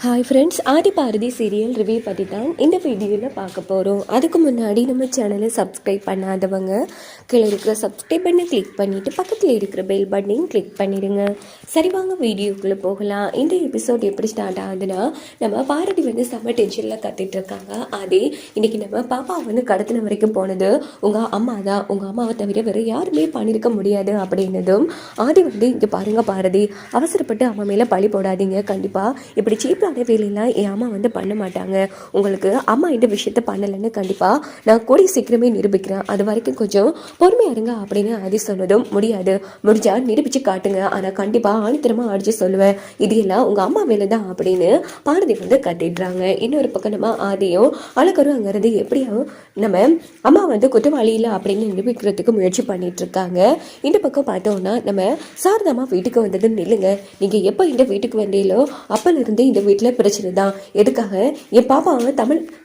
Hi friends, ஆதி Bharathi serial review பற்றி தான் இந்த வீடியோவில் பார்க்க போகிறோம். அதுக்கு முன்னாடி நம்ம சேனலை சப்ஸ்கிரைப் பண்ணாதவங்க கீழே இருக்கிற சப்ஸ்கிரைப் பண்ணி கிளிக் பண்ணிவிட்டு பக்கத்தில் இருக்கிற பெல் பட்டனையும் கிளிக் பண்ணிடுங்க. சரி, வாங்க வீடியோக்குள்ளே போகலாம். இந்த எபிசோட் எப்படி ஸ்டார்ட் ஆகுதுன்னா, நம்ம பாரதி செம்ம டென்ஷனில் கத்திட்டு இருக்காங்க. அதே இன்றைக்கி நம்ம பாப்பா கடத்தின வரைக்கும் போனது உங்கள் அம்மா தான், உங்கள் அம்மாவை தவிர வேறு யாருமே பண்ணியிருக்க முடியாது அப்படின்னதும் ஆதி இங்கே பாருங்கள் பாரதி, அவசரப்பட்டு அம்மா மேலே பழி போடாதீங்க. கண்டிப்பாக இப்படி சீப்பாக வேலையெல்லாம் என் அம்மா பண்ண மாட்டாங்க. உங்களுக்கு அம்மா இந்த விஷயத்த பண்ணலைன்னு கண்டிப்பாக நான் கூடிய சீக்கிரமே நிரூபிக்கிறேன். அது வரைக்கும் கொஞ்சம் பொறுமையா இருங்க அப்படின்னு ஆதி சொன்னதும், முடியாது, முடிஞ்சா நிரூபிச்சு காட்டுங்க, ஆனால் கண்டிப்பாக ஆணித்தரமாக அடிச்சு சொல்லுவேன், இது எல்லாம் உங்கள் அம்மா வேலை தான் அப்படின்னு பாரதி கத்திடுறாங்க. இன்னொரு பக்கம் நம்ம ஆதியும் அழகரும் அங்கிருந்து எப்படியும் நம்ம அம்மா குற்றவாளி இல்லை அப்படின்னு நிரூபிக்கிறதுக்கு முயற்சி பண்ணிட்டு இருக்காங்க. இந்த பக்கம் பார்த்தோம்னா நம்ம சாரதாமா வீட்டுக்கு வந்தது நில்லுங்க, நீங்கள் எப்போ இந்த வீட்டுக்கு வந்தீங்களோ அப்போலேருந்து இந்த வீட்டில் பிரச்சனை தான். எதுக்காக என் பாப்பாவை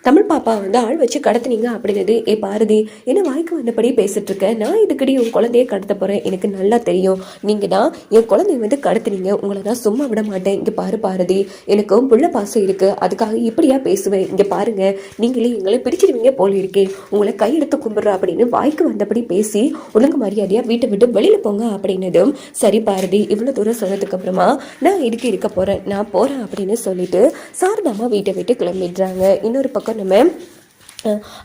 தமிழ் பாப்பா ஆள் வச்சு கடத்துனீங்க அப்படின்னது. ஏ பாரதி, என்ன வாய்க்கு வந்தபடி பேசிட்டு இருக்க? நான் இதுக்கடி உன் குழந்தைய கடத்த போறேன், எனக்கு நல்லா தெரியும். நீங்க தான் என் குழந்தைய கடத்துனீங்க, உங்களை நான் சும்மா விட மாட்டேன். இங்க பாரு பாரதி, எனக்கும் புள்ள பாசம் இருக்கு, அதுக்காக இப்படியா பேசுவேன்? இங்க பாருங்க, நீங்களே எங்களை பிரிச்சிருவீங்க போல இருக்கே, உங்களை கையெடுத்து கும்பிடுற அப்படின்னு வாய்க்கு வந்தபடி பேசி ஒழுங்கு மரியாதையா வீட்டை விட்டு வெளியில போங்க அப்படின்னதும், சரி பாரதி, இவ்வளவு தூரம் சொன்னதுக்கு அப்புறமா நான் இதுக்கு இருக்க போறேன், நான் போறேன் அப்படின்னு சொல்லிட்டு சாரதாமா வீட்டை விட்டு கிளம்பிடுறாங்க. இன்னொரு பக்கம் நம்ம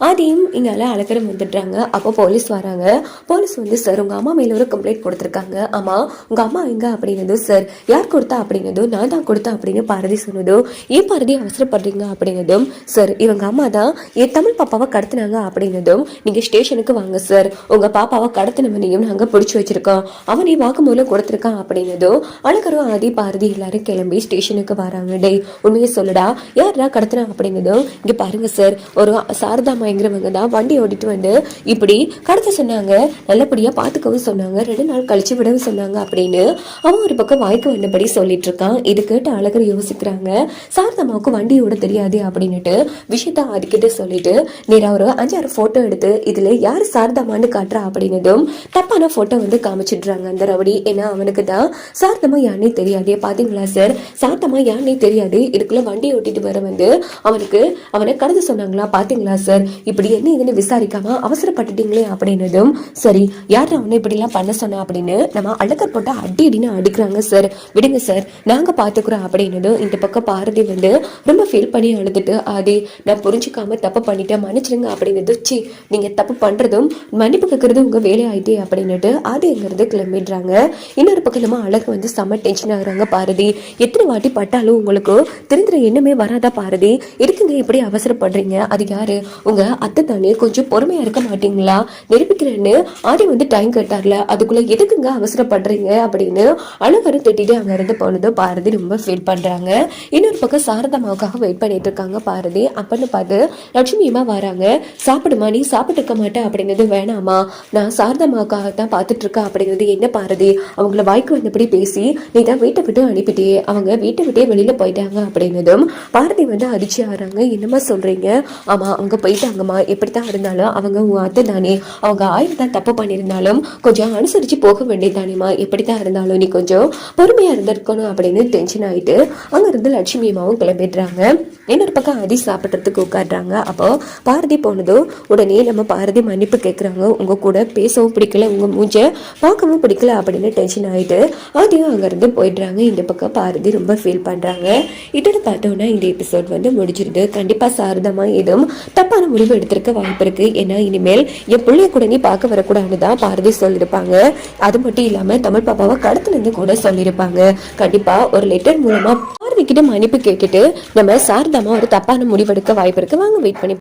அதையும் இங்கால அழகரம் வந்துடுறாங்க. அப்போ போலீஸ் வராங்க. போலீஸ் சார் உங்கள் அம்மா மேலே ஒரு கம்ப்ளைண்ட் கொடுத்துருக்காங்க. அம்மா உங்கள் அம்மா எங்க அப்படின்னது. சார் யார் கொடுத்தா அப்படின்னதும், நான் தான் கொடுத்தேன் அப்படின்னு பாரதி சொன்னதும், ஏன் பாரதி அவசரப்படுறீங்க அப்படின்னதும், சார் இவங்க அம்மா தான் என் தமிழ் பாப்பாவை கடத்தினாங்க அப்படின்னதும், நீங்கள் ஸ்டேஷனுக்கு வாங்க சார், உங்கள் பாப்பாவை கடத்தினவனையும் நாங்கள் பிடிச்சி வச்சிருக்கோம், அவனே வாக்குமூலம் கொடுத்துருக்கான் அப்படின்னதும் அழகரும் ஆதி பாரதி எல்லாரும் கிளம்பி ஸ்டேஷனுக்கு வராங்க. டேய் உண்மையை சொல்லுடா, யாரா கடத்தினா அப்படின்னதும், இங்கே பாருங்க சார், ஒரு சாரதாமாங்கிறவங்க தான் வண்டி ஓடிட்டு இப்படி கடத்த சொன்னாங்க, நல்லபடியா பாத்துக்கவும் சொன்னாங்க, 2 நாள் கழிச்சு விடவும் சொன்னாங்க அப்படின்னு அவன் ஒரு பக்கம் வாய்க்கு வந்தபடி சொல்லிட்டு இருக்கான். இது கேட்டு அழகர் யோசிக்கிறாங்க, சாரதாமாவுக்கு வண்டி ஓட தெரியாது அப்படின்னுட்டு விஷயத்த அதுக்கிட்ட சொல்லிட்டு நேரா ஒரு 5-6 போட்டோ எடுத்து இதுல யாரு சாரதாமான்னு காட்டுறா அப்படின்னதும் தப்பான போட்டோ காமிச்சிடுறாங்க அந்த ரவுடி. ஏன்னா அவனுக்கு தான் சாரதாமா யாருன்னே தெரியாது. பாத்தீங்களா சார், சாரதாமா யாருன்னே தெரியாது, இதுக்குள்ள வண்டி ஓட்டிட்டு வர அவனை கடத்த சொன்னாங்களா, பாத்தீங்களா சார், இப்படி என்ன இதுன்னு விசாரிக்காம அவசரப்பட்டுட்டீங்களே அப்படின்னதும், சரி யார் அவனை இப்படி எல்லாம் பண்ண சொன்னா அப்படின்னு நம்ம அழகர் போட்டா அடின்னு அடிக்கிறாங்க. சார் விடுங்க சார், நாங்க பாத்துக்கிறோம் அப்படின்னதும் இந்த பக்கம் பாரதி ரொம்ப ஃபீல் பண்ணி அழுதுட்டு, ஆதி நான் புரிஞ்சுக்காம தப்பு பண்ணிட்டேன், மன்னிச்சிருங்க அப்படின்னது. சி, நீங்க தப்பு பண்றதும் மன்னிப்பு கேட்கறதும் உங்க வேலை ஆயிட்டே அப்படின்னுட்டு ஆதி அங்கிருந்து கிளம்பிடுறாங்க. இன்னொரு பக்கம் நம்ம அழகு செம்ம டென்ஷன் ஆகுறாங்க. பாரதி, எத்தனை வாட்டி பட்டாலும் உங்களுக்கு தெரிஞ்சுற எண்ணமே வராதா பாரதி, இருக்குங்க இப்படி அவசரப்படுறீங்க, அது யாரு உங்க அத்தை தானே, கொஞ்சம் பொறுமையா இருக்க மாட்டீங்களா, நிரூபிக்கிறேன்னு ஆதி டைம் கேட்டார்ல, அதுக்குள்ள எதுக்குங்க அவசரப்படுறீங்க அப்படின்னு அழகரும் திட்டிட்டு அங்க இருந்து போனதும் பாரதி ரொம்ப ஃபீல் பண்றாங்க. இன்னொரு பக்கம் சாரதாமாவுக்காக வெயிட் பண்ணிட்டு இருக்காங்க பாரதி. அப்பன்னு பார்த்து லட்சுமியமா வராங்க. சாப்பிடுமா, நீ சாப்பிட்டு இருக்க மாட்டேன் அப்படிங்கிறது. வேணாமா, நான் சாரதாமாவுக்காக தான் பார்த்துட்டு இருக்கேன் அப்படிங்கிறது. என்ன பாரதி, அவங்கள வாய்க்கு வந்தபடி பேசி நீ தான் வீட்டை விட்டு அனுப்பிட்டே, அவங்க வீட்டை விட்டே வெளியில போயிட்டாங்க அப்படின்னதும் பாரதி அதிர்ச்சி ஆறாங்க. என்னமா சொல்றீங்க? ஆமா, அவங்க போயிட்டாங்கம்மா, எப்படித்தான் இருந்தாலும் அவங்க உன் அத்தை தானே, அவங்க 1000 தான் தப்பு பண்ணியிருந்தாலும் கொஞ்சம் அனுசரிச்சு போக வேண்டியதானேம்மா, எப்படித்தான் இருந்தாலும் நீ கொஞ்சம் பொறுமையா இருந்திருக்கணும் அப்படின்னு டென்ஷன் ஆயிட்டு அங்க இருந்து லட்சுமி அம்மாவும் கிளம்பிடுறாங்க. இன்னொரு பக்கம் அதி சாப்பிட்றதுக்கு உட்காடுறாங்க. அப்போ பாரதி போனதும் உடனே நம்ம பாரதி மன்னிப்பு கேட்குறாங்க. உங்க கூட பேசவும் பிடிக்கல, உங்க மூஞ்ச பார்க்கவும் பிடிக்கல அப்படின்னு டென்ஷன் ஆயிட்டு அதையும் அங்கிருந்து போயிடுறாங்க. இந்த பக்கம் பாரதி ரொம்ப ஃபீல் பண்றாங்க. இதோட பார்த்தோம்னா இந்த எபிசோட் முடிச்சிருது. கண்டிப்பா சாரதாமா எதுவும் தப்பான முடிவு எடுத்திருக்க வாய்ப்பு இருக்கு. ஏன்னா இனிமேல் என் பிள்ளைய கூட நீ பார்க்க வரக்கூடாதுதான் பாரதி சொல்லியிருப்பாங்க. அது மட்டும் இல்லாம தமிழ் பாப்பாவை கடத்துனது கூட சொல்லியிருப்பாங்க. கண்டிப்பா ஒரு லெட்டர் மூலமா பாரதி கிட்ட மன்னிப்பு கேட்டுட்டு நம்ம சாரதாமா ஒரு தப்பான முடிவு எடுக்க வாய்ப்பு இருக்கு. வாங்க வெயிட் பண்ணி